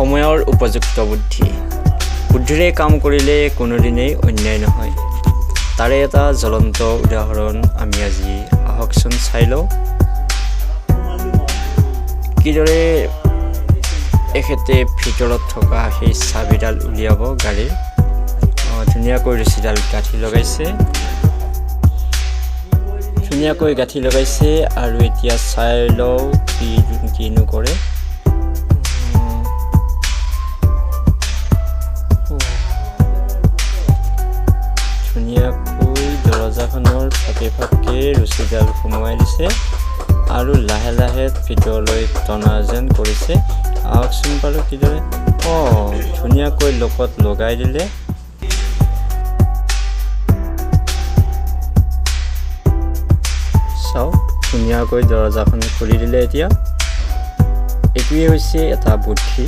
সময়ৰ উপযুক্ত বুদ্ধি বুদ্ধিৰে কাম কৰিলে কোনোদিনেই অন্যায় নহয় তাৰে এটা জ্বলন্ত উদাহৰণ আমি আজি আহকচোন চাই লওঁ কিদৰে এখেতে ভিতৰত থকা সেই চাবিডাল উলিয়াব গাড়ীৰ ধুনীয়াকৈ ৰছীডাল গাঁঠি লগাইছে আৰু এতিয়া চাই লওঁ কিনো কৰে ধুনীয়াকৈ দৰজাখনৰ ফাকে ৰছীডাল সোমোৱাই দিছে আৰু লাহে লাহে ভিতৰলৈ টনা যেন কৰিছে আহকচোন বাৰু কিদৰে ধুনীয়াকৈ লকত লগাই দিলে চাওক ধুনীয়াকৈ দৰজাখন খুলি দিলে এতিয়া এইটোৱে হৈছে এটা বুদ্ধি